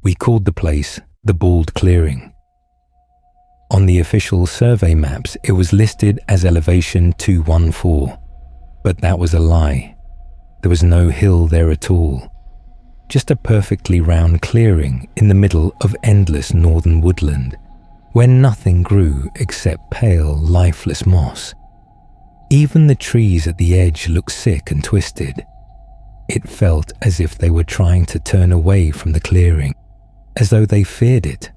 We called the place the Bald Clearing. On the official survey maps, it was listed as elevation 214, but that was a lie. There was no hill there at all. Just a perfectly round clearing in the middle of endless northern woodland, where nothing grew except pale, lifeless moss. Even the trees at the edge looked sick and twisted. It felt as if they were trying to turn away from the clearing, as though they feared it.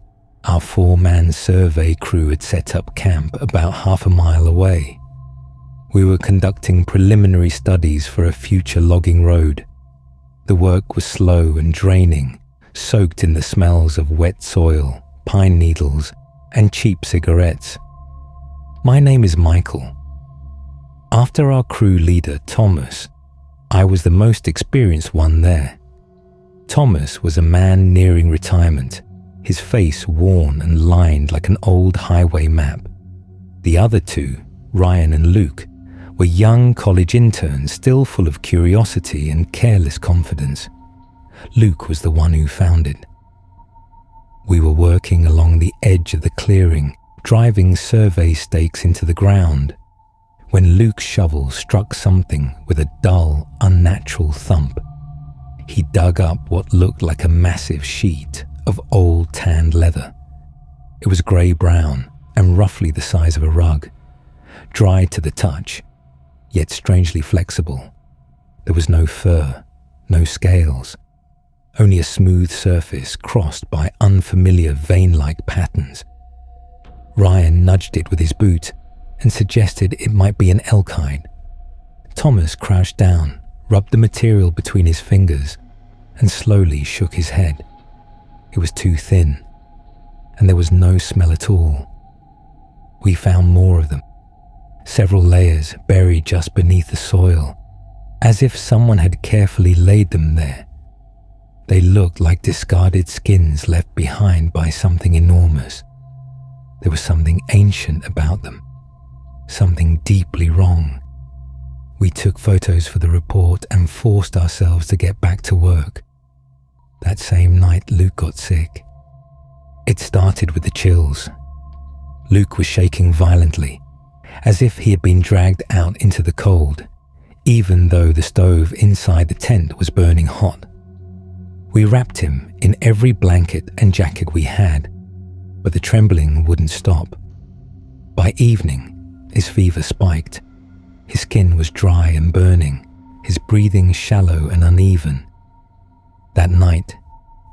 Our 4-man survey crew had set up camp about half a mile away. We were conducting preliminary studies for a future logging road. The work was slow and draining, soaked in the smells of wet soil, pine needles, and cheap cigarettes. My name is Michael. After our crew leader, Thomas, I was the most experienced one there. Thomas was a man nearing retirement, his face worn and lined like an old highway map. The other two, Ryan and Luke, were young college interns still full of curiosity and careless confidence. Luke was the one who found it. We were working along the edge of the clearing, driving survey stakes into the ground, when Luke's shovel struck something with a dull, unnatural thump. He dug up what looked like a massive sheet of old tanned leather. It was grey-brown and roughly the size of a rug, dry to the touch, yet strangely flexible. There was no fur, no scales, only a smooth surface crossed by unfamiliar vein-like patterns. Ryan nudged it with his boot and suggested it might be an elk hide. Thomas crouched down, rubbed the material between his fingers, and slowly shook his head. It was too thin, and there was no smell at all. We found more of them, several layers buried just beneath the soil, as if someone had carefully laid them there. They looked like discarded skins left behind by something enormous. There was something ancient about them, something deeply wrong. We took photos for the report and forced ourselves to get back to work. That same night, Luke got sick. It started with the chills. Luke was shaking violently, as if he had been dragged out into the cold, even though the stove inside the tent was burning hot. We wrapped him in every blanket and jacket we had, but the trembling wouldn't stop. By evening, his fever spiked. His skin was dry and burning, his breathing shallow and uneven. That night,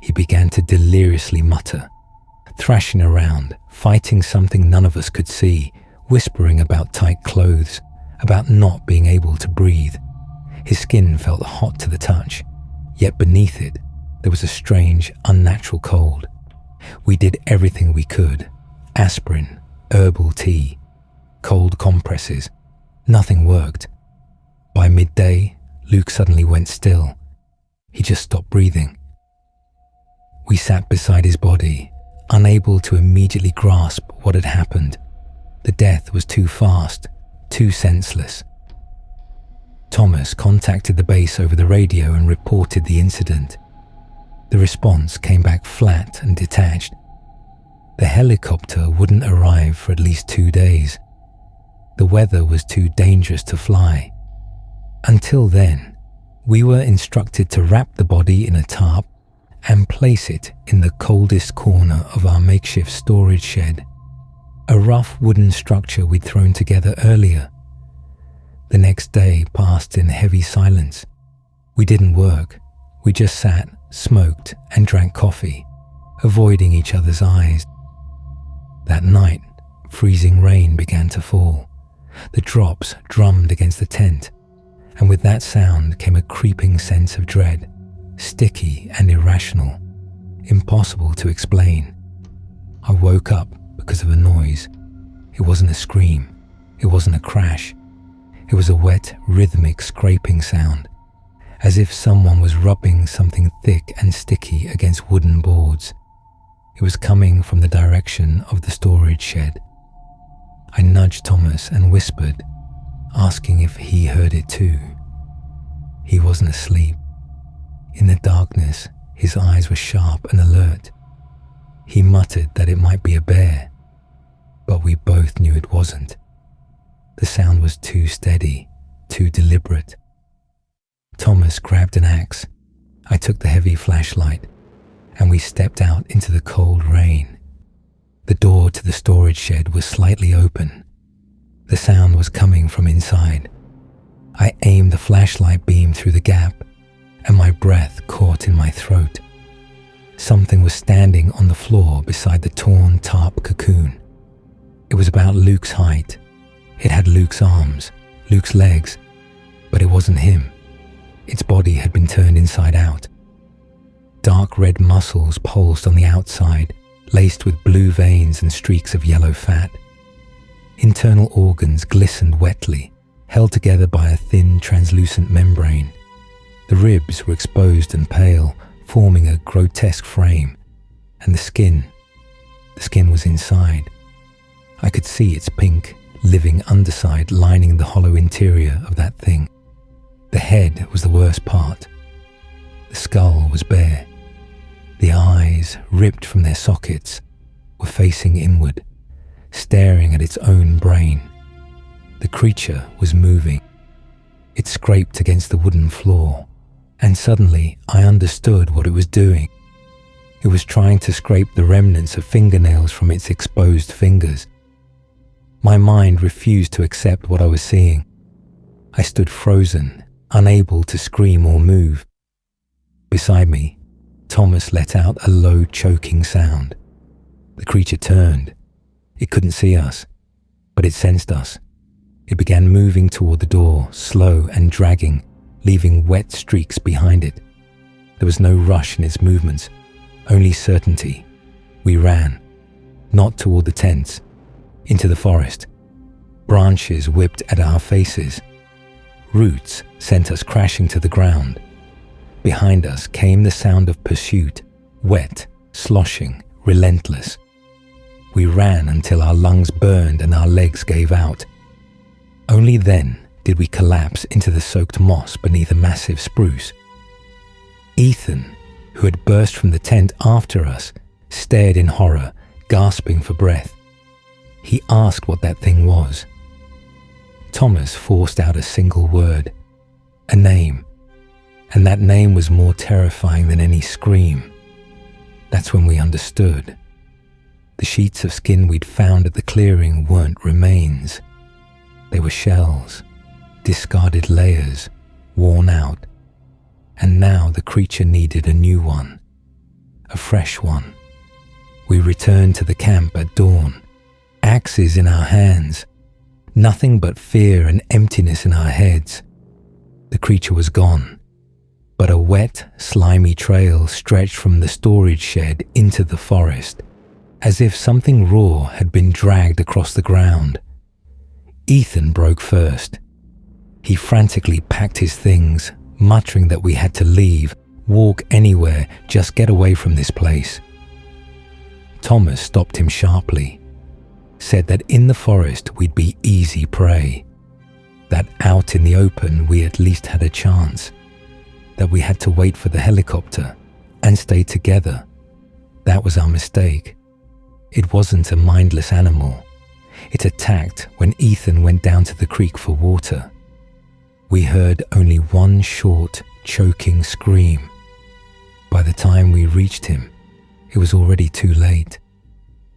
he began to deliriously mutter, thrashing around, fighting something none of us could see, whispering about tight clothes, about not being able to breathe. His skin felt hot to the touch, yet beneath it, there was a strange, unnatural cold. We did everything we could: aspirin, herbal tea, cold compresses. Nothing worked. By midday, Luke suddenly went still. He just stopped breathing. We sat beside his body, unable to immediately grasp what had happened. The death was too fast, too senseless. Thomas contacted the base over the radio and reported the incident. The response came back flat and detached. The helicopter wouldn't arrive for at least 2 days. The weather was too dangerous to fly. Until then, we were instructed to wrap the body in a tarp and place it in the coldest corner of our makeshift storage shed, a rough wooden structure we'd thrown together earlier. The next day passed in heavy silence. We didn't work. We just sat, smoked, and drank coffee, avoiding each other's eyes. That night, freezing rain began to fall. The drops drummed against the tent, and with that sound came a creeping sense of dread, sticky and irrational, impossible to explain. I woke up because of a noise. It wasn't a scream. It wasn't a crash. It was a wet, rhythmic scraping sound, as if someone was rubbing something thick and sticky against wooden boards. It was coming from the direction of the storage shed. I nudged Thomas and whispered, asking if he heard it too. He wasn't asleep. In the darkness, His eyes were sharp and alert. He muttered that it might be a bear, but we both knew it wasn't. The sound was too steady, too deliberate. Thomas grabbed an axe. I took the heavy flashlight, and we stepped out into the cold rain. The door to the storage shed was slightly open. The sound was coming from inside. I aimed the flashlight beam through the gap, and my breath caught in my throat. Something was standing on the floor beside the torn tarp cocoon. It was about Luke's height. It had Luke's arms, Luke's legs, but it wasn't him. Its body had been turned inside out. Dark red muscles pulsed on the outside, laced with blue veins and streaks of yellow fat. Internal organs glistened wetly, held together by a thin, translucent membrane. The ribs were exposed and pale, forming a grotesque frame, and the skin was inside. I could see its pink, living underside lining the hollow interior of that thing. The head was the worst part. The skull was bare. The eyes, ripped from their sockets, were facing inward, staring at its own brain. The creature was moving. It scraped against the wooden floor, and suddenly I understood what it was doing. It was trying to scrape the remnants of fingernails from its exposed fingers. My mind refused to accept what I was seeing. I stood frozen, unable to scream or move. Beside me, Thomas let out a low, choking sound. The creature turned. It couldn't see us, but it sensed us. It began moving toward the door, slow and dragging, leaving wet streaks behind it. There was no rush in its movements, only certainty. We ran, not toward the tents, into the forest. Branches whipped at our faces. Roots sent us crashing to the ground. Behind us came the sound of pursuit, wet, sloshing, relentless. We ran until our lungs burned and our legs gave out. Only then did we collapse into the soaked moss beneath a massive spruce. Ethan, who had burst from the tent after us, stared in horror, gasping for breath. He asked what that thing was. Thomas forced out a single word, a name, and that name was more terrifying than any scream. That's when we understood. The sheets of skin we'd found at the clearing weren't remains. They were shells, discarded layers, worn out. And now the creature needed a new one, a fresh one. We returned to the camp at dawn, axes in our hands, nothing but fear and emptiness in our heads. The creature was gone, but a wet, slimy trail stretched from the storage shed into the forest, as if something raw had been dragged across the ground. Ethan broke first. He frantically packed his things, muttering that we had to leave, walk anywhere, just get away from this place. Thomas stopped him sharply, said that in the forest we'd be easy prey, that out in the open we at least had a chance, that we had to wait for the helicopter and stay together. That was our mistake. It wasn't a mindless animal. It attacked when Ethan went down to the creek for water. We heard only one short, choking scream. By the time we reached him, it was already too late.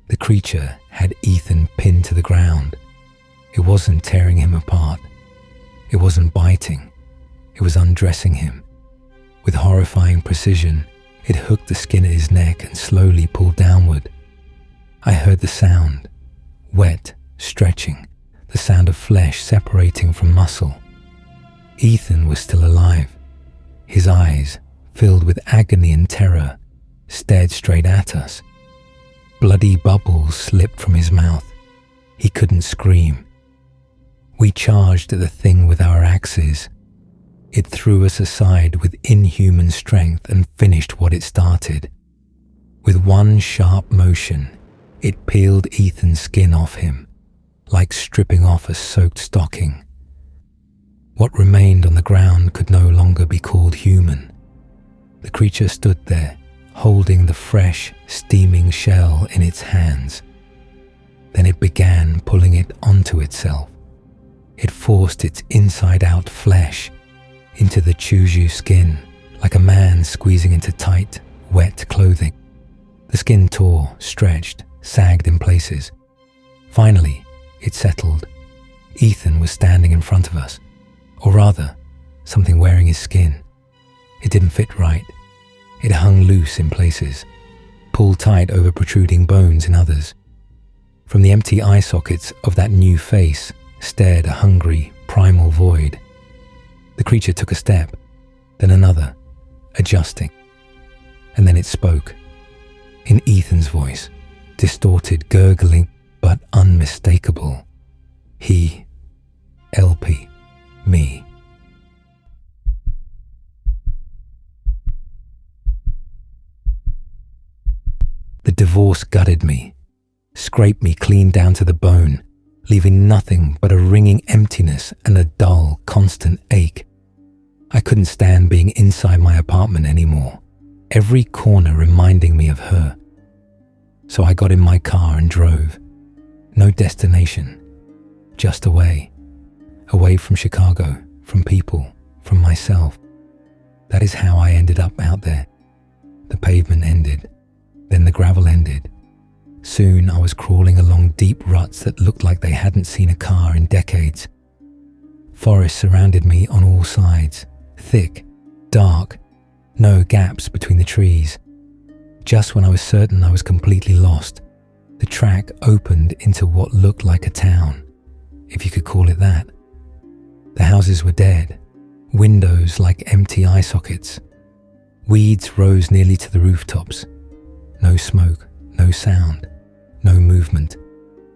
The creature had Ethan pinned to the ground. It wasn't tearing him apart. It wasn't biting. It was undressing him. With horrifying precision, it hooked the skin at his neck and slowly pulled downward. I heard the sound, wet, stretching, the sound of flesh separating from muscle. Ethan was still alive. His eyes, filled with agony and terror, stared straight at us. Bloody bubbles slipped from his mouth. He couldn't scream. We charged at the thing with our axes. It threw us aside with inhuman strength and finished what it started. With one sharp motion, it peeled Ethan's skin off him, like stripping off a soaked stocking. What remained on the ground could no longer be called human. The creature stood there, holding the fresh, steaming shell in its hands. Then it began pulling it onto itself. It forced its inside-out flesh into the Chuju skin, like a man squeezing into tight, wet clothing. The skin tore, stretched, sagged in places. Finally, it settled. Ethan was standing in front of us, or rather, something wearing his skin. It didn't fit right. It hung loose in places, pulled tight over protruding bones in others. From the empty eye sockets of that new face stared a hungry, primal void. The creature took a step, then another, adjusting. And then it spoke, in Ethan's voice, distorted, gurgling, but unmistakable. He, LP, me. The divorce gutted me, scraped me clean down to the bone, leaving nothing but a ringing emptiness and a dull, constant ache. I couldn't stand being inside my apartment anymore, every corner reminding me of her. So I got in my car and drove. No destination, just away. Away from Chicago, from people, from myself. That is how I ended up out there. The pavement ended. Then the gravel ended. Soon I was crawling along deep ruts that looked like they hadn't seen a car in decades. Forest surrounded me on all sides, thick, dark, no gaps between the trees. Just when I was certain I was completely lost, the track opened into what looked like a town, if you could call it that. The houses were dead, windows like empty eye sockets. Weeds rose nearly to the rooftops. No smoke, no sound, no movement.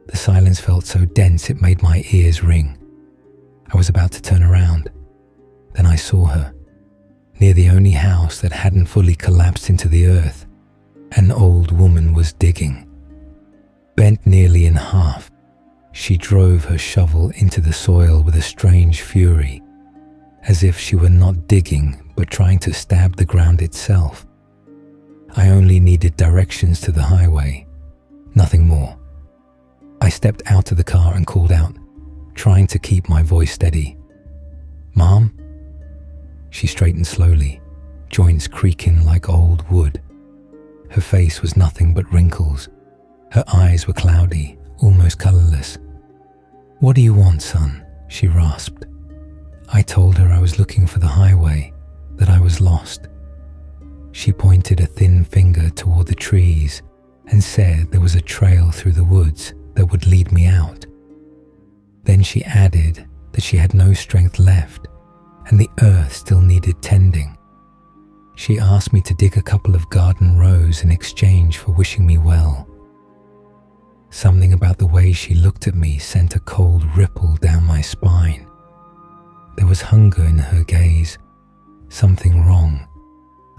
The silence felt so dense it made my ears ring. I was about to turn around. Then I saw her, near the only house that hadn't fully collapsed into the earth. An old woman was digging. Bent nearly in half, she drove her shovel into the soil with a strange fury, as if she were not digging but trying to stab the ground itself. I only needed directions to the highway, nothing more. I stepped out of the car and called out, trying to keep my voice steady. "Mom?" She straightened slowly, joints creaking like old wood. Her face was nothing but wrinkles. Her eyes were cloudy, almost colorless. "What do you want, son?" she rasped. I told her I was looking for the highway, that I was lost. She pointed a thin finger toward the trees and said there was a trail through the woods that would lead me out. Then she added that she had no strength left and the earth still needed tending. She asked me to dig a couple of garden rows in exchange for wishing me well. Something about the way she looked at me sent a cold ripple down my spine. There was hunger in her gaze, something wrong.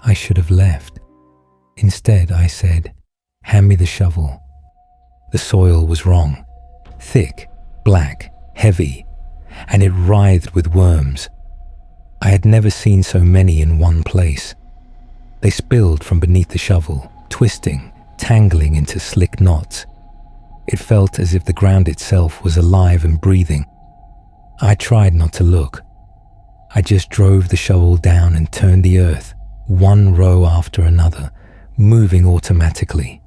I should have left. Instead, I said, "Hand me the shovel." The soil was wrong. Thick, black, heavy, and it writhed with worms. I had never seen so many in one place. They spilled from beneath the shovel, twisting, tangling into slick knots. It felt as if the ground itself was alive and breathing. I tried not to look. I just drove the shovel down and turned the earth, one row after another, moving automatically.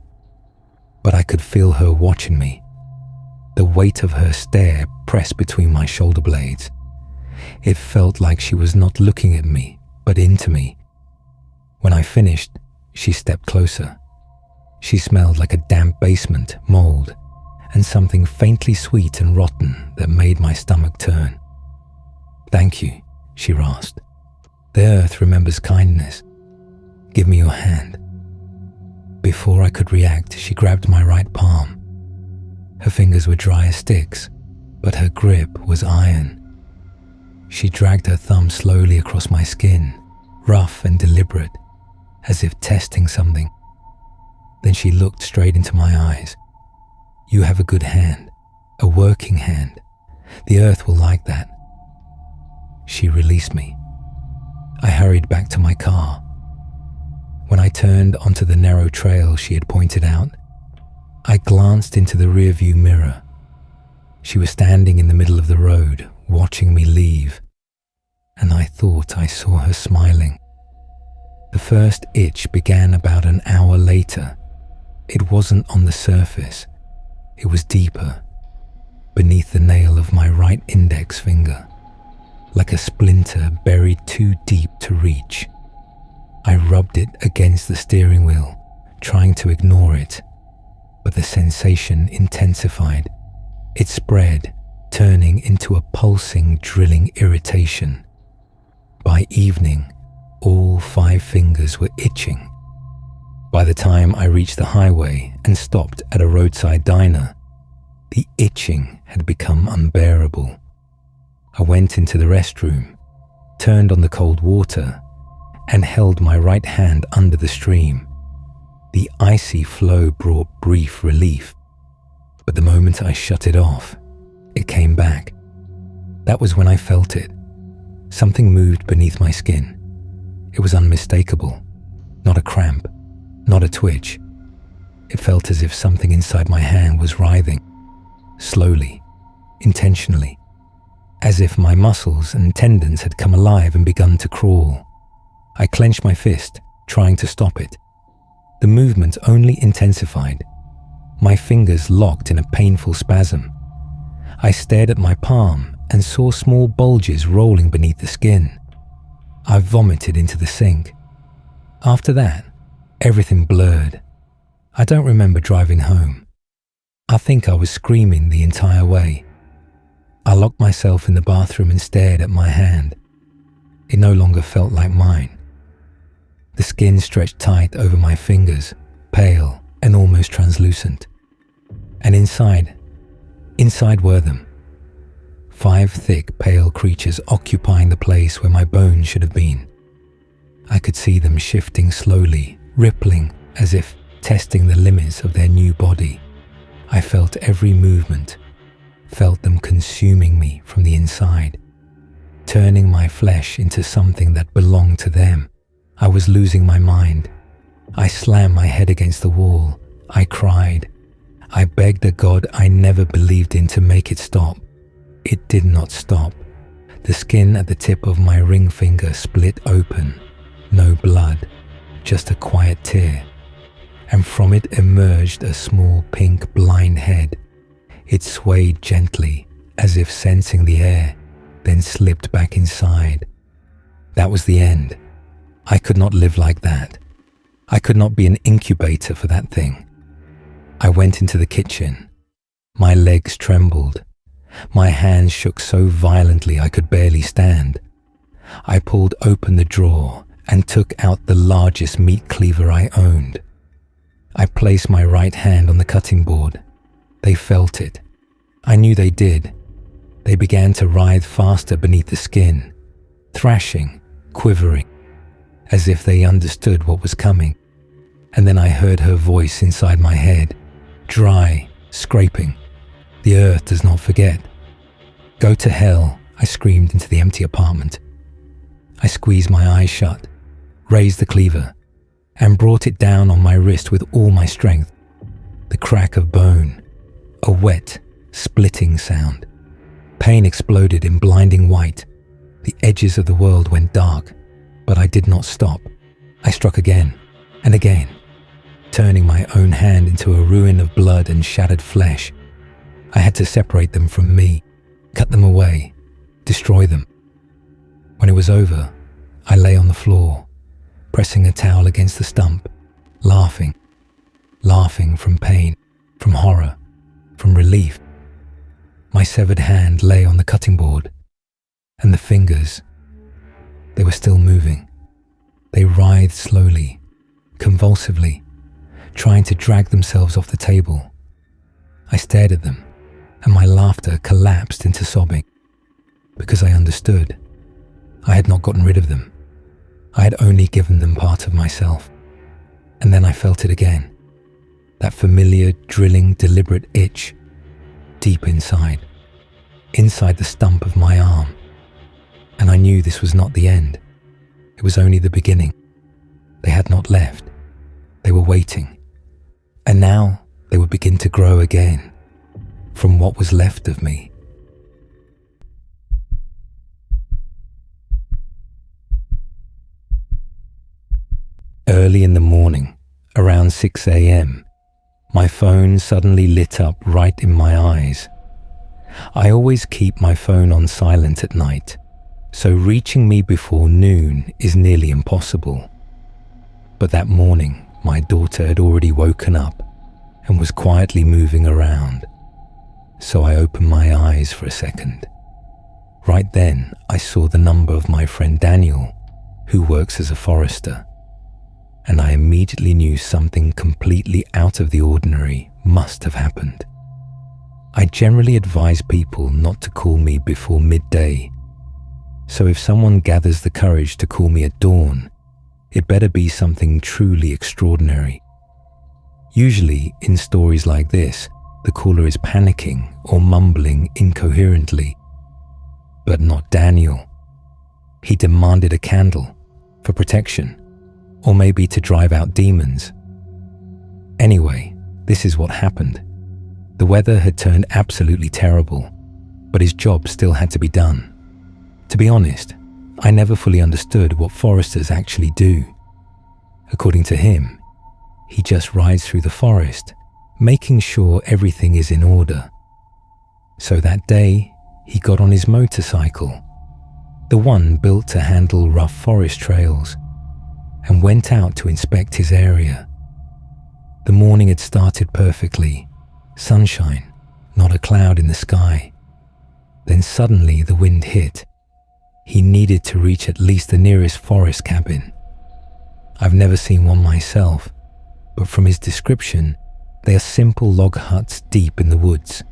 But I could feel her watching me. The weight of her stare pressed between my shoulder blades. It felt like she was not looking at me, but into me. When I finished, she stepped closer. She smelled like a damp basement, mold, and something faintly sweet and rotten that made my stomach turn. "Thank you," she rasped. "The earth remembers kindness. Give me your hand." Before I could react, she grabbed my right palm. Her fingers were dry as sticks, but her grip was iron. She dragged her thumb slowly across my skin, rough and deliberate, as if testing something. Then she looked straight into my eyes. "You have a good hand, a working hand. The earth will like that." She released me. I hurried back to my car. When I turned onto the narrow trail she had pointed out, I glanced into the rearview mirror. She was standing in the middle of the road, watching me leave, and I thought I saw her smiling. The first itch began about an hour later. It wasn't on the surface. It was deeper, beneath the nail of my right index finger, like a splinter buried too deep to reach. I rubbed it against the steering wheel, trying to ignore it, but the sensation intensified. It spread, turning into a pulsing, drilling irritation. By evening, all 5 fingers were itching. By the time I reached the highway and stopped at a roadside diner, the itching had become unbearable. I went into the restroom, turned on the cold water, and held my right hand under the stream. The icy flow brought brief relief, but the moment I shut it off, it came back. That was when I felt it. Something moved beneath my skin. It was unmistakable. Not a cramp, not a twitch. It felt as if something inside my hand was writhing, slowly, intentionally, as if my muscles and tendons had come alive and begun to crawl. I clenched my fist, trying to stop it. The movement only intensified. My fingers locked in a painful spasm. I stared at my palm and saw small bulges rolling beneath the skin. I vomited into the sink. After that, everything blurred. I don't remember driving home. I think I was screaming the entire way. I locked myself in the bathroom and stared at my hand. It no longer felt like mine. The skin stretched tight over my fingers, pale and almost translucent. And inside were them. 5 thick, pale creatures occupying the place where my bones should have been. I could see them shifting slowly, rippling as if testing the limits of their new body. I felt every movement, felt them consuming me from the inside, turning my flesh into something that belonged to them. I was losing my mind. I slammed my head against the wall. I cried. I begged a God I never believed in to make it stop. It did not stop. The skin at the tip of my ring finger split open. No blood, just a quiet tear. And from it emerged a small pink blind head. It swayed gently, as if sensing the air, then slipped back inside. That was the end. I could not live like that. I could not be an incubator for that thing. I went into the kitchen. My legs trembled. My hands shook so violently I could barely stand. I pulled open the drawer and took out the largest meat cleaver I owned. I placed my right hand on the cutting board. They felt it. I knew they did. They began to writhe faster beneath the skin, thrashing, quivering, as if they understood what was coming. And then I heard her voice inside my head, dry, scraping. The earth does not forget. Go to hell, I screamed into the empty apartment. I squeezed my eyes shut, raised the cleaver, and brought it down on my wrist with all my strength. The crack of bone, a wet, splitting sound. Pain exploded in blinding white. The edges of the world went dark. But I did not stop. I struck again and again, turning my own hand into a ruin of blood and shattered flesh. I had to separate them from me, cut them away, destroy them. When it was over, I lay on the floor, pressing a towel against the stump, laughing from pain, from horror, from relief. My severed hand lay on the cutting board, and the fingers, they were still moving. They writhed slowly, convulsively, trying to drag themselves off the table. I stared at them, and my laughter collapsed into sobbing, because I understood. I had not gotten rid of them. I had only given them part of myself. And then I felt it again, that familiar, drilling, deliberate itch, deep inside the stump of my arm. And I knew this was not the end. It was only the beginning. They had not left. They were waiting. And now they would begin to grow again from what was left of me. Early in the morning, around 6 a.m., my phone suddenly lit up right in my eyes. I always keep my phone on silent at night, so reaching me before noon is nearly impossible. But that morning, my daughter had already woken up and was quietly moving around. So I opened my eyes for a second. Right then, I saw the number of my friend Daniel, who works as a forester, and I immediately knew something completely out of the ordinary must have happened. I generally advise people not to call me before midday, so if someone gathers the courage to call me at dawn, it better be something truly extraordinary. Usually, in stories like this, the caller is panicking or mumbling incoherently. But not Daniel. He demanded a candle for protection, or maybe to drive out demons. Anyway, this is what happened. The weather had turned absolutely terrible, but his job still had to be done. To be honest, I never fully understood what foresters actually do. According to him, he just rides through the forest, making sure everything is in order. So that day, he got on his motorcycle, the one built to handle rough forest trails, and went out to inspect his area. The morning had started perfectly, sunshine, not a cloud in the sky. Then suddenly the wind hit. He needed to reach at least the nearest forest cabin. I've never seen one myself, but from his description, they are simple log huts deep in the woods.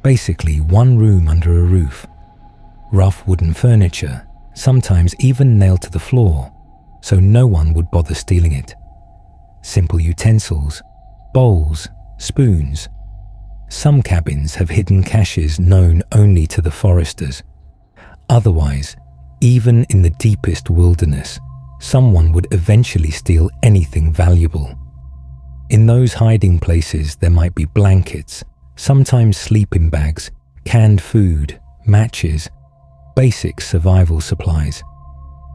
Basically, one room under a roof. Rough wooden furniture, sometimes even nailed to the floor, so no one would bother stealing it. Simple utensils, bowls, spoons. Some cabins have hidden caches known only to the foresters. Otherwise, even in the deepest wilderness, someone would eventually steal anything valuable. In those hiding places, there might be blankets, sometimes sleeping bags, canned food, matches, basic survival supplies.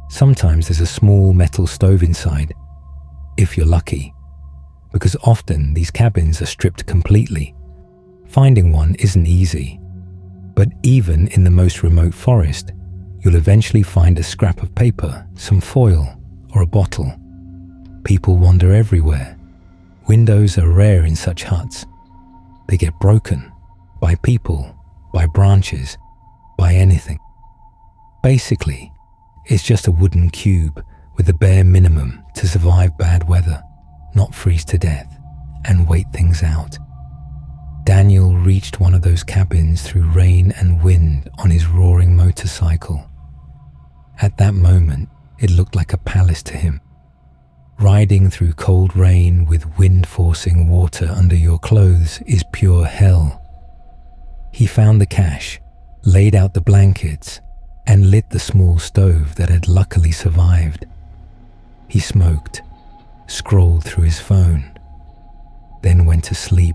Sometimes there's a small metal stove inside, if you're lucky, because often these cabins are stripped completely. Finding one isn't easy, but even in the most remote forest, you'll eventually find a scrap of paper, some foil, or a bottle. People wander everywhere. Windows are rare in such huts. They get broken by people, by branches, by anything. Basically, it's just a wooden cube with the bare minimum to survive bad weather, not freeze to death, and wait things out. Daniel reached one of those cabins through rain and wind on his roaring motorcycle. At that moment, it looked like a palace to him. Riding through cold rain with wind forcing water under your clothes is pure hell. He found the cache, laid out the blankets, and lit the small stove that had luckily survived. He smoked, scrolled through his phone, then went to sleep.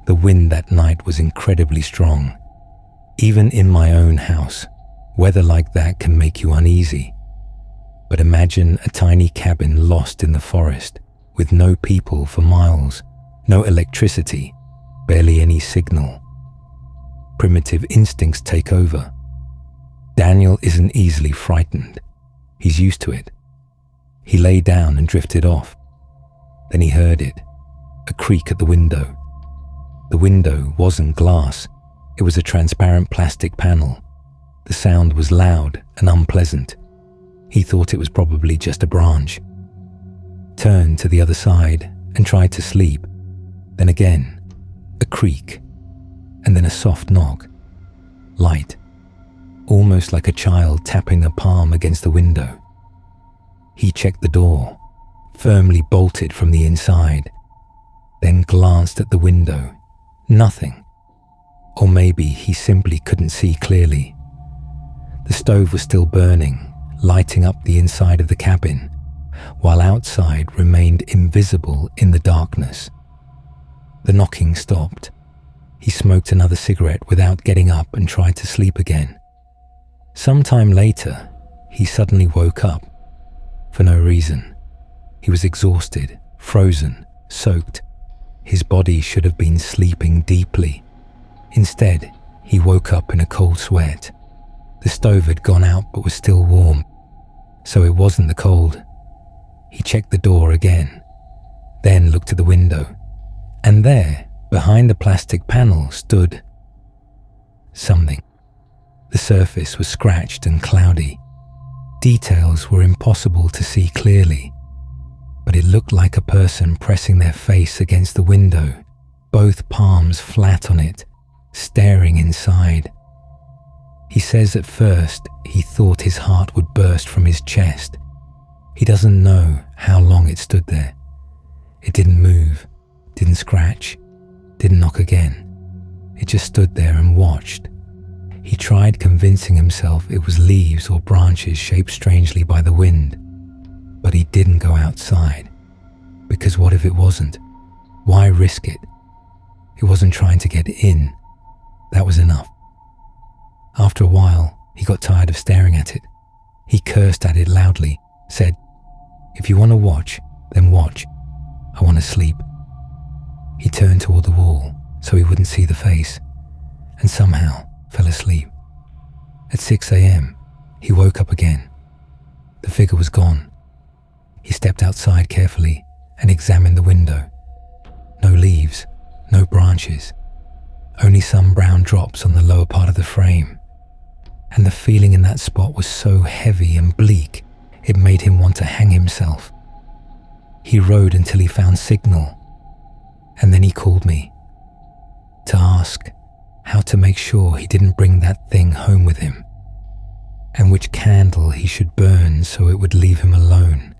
The wind that night was incredibly strong. Even in my own house, weather like that can make you uneasy. But imagine a tiny cabin lost in the forest with no people for miles, no electricity, barely any signal. Primitive instincts take over. Daniel isn't easily frightened. He's used to it. He lay down and drifted off. Then he heard it, a creak at the window. The window wasn't glass. It was a transparent plastic panel. The sound was loud and unpleasant. He thought it was probably just a branch. Turned to the other side and tried to sleep. Then again, a creak, and then a soft knock. Light, almost like a child tapping a palm against the window. He checked the door, firmly bolted from the inside, then glanced at the window. Nothing. Or maybe he simply couldn't see clearly. The stove was still burning, lighting up the inside of the cabin, while outside remained invisible in the darkness. The knocking stopped. He smoked another cigarette without getting up and tried to sleep again. Sometime later, he suddenly woke up. For no reason. He was exhausted, frozen, soaked. His body should have been sleeping deeply. Instead, he woke up in a cold sweat. The stove had gone out but was still warm, so it wasn't the cold. He checked the door again, then looked at the window, and there, behind the plastic panel, stood something. The surface was scratched and cloudy. Details were impossible to see clearly, but it looked like a person pressing their face against the window, both palms flat on it, staring inside. He says at first he thought his heart would burst from his chest. He doesn't know how long it stood there. It didn't move, didn't scratch, didn't knock again. It just stood there and watched. He tried convincing himself it was leaves or branches shaped strangely by the wind, but he didn't go outside. Because what if it wasn't? Why risk it? He wasn't trying to get in. That was enough. After a while, he got tired of staring at it. He cursed at it loudly, said, "If you want to watch, then watch. I want to sleep." He turned toward the wall so he wouldn't see the face, and somehow fell asleep. At 6 a.m., he woke up again. The figure was gone. He stepped outside carefully and examined the window. No leaves, no branches, only some brown drops on the lower part of the frame. And the feeling in that spot was so heavy and bleak, it made him want to hang himself. He rode until he found signal, and then he called me to ask how to make sure he didn't bring that thing home with him, and which candle he should burn so it would leave him alone.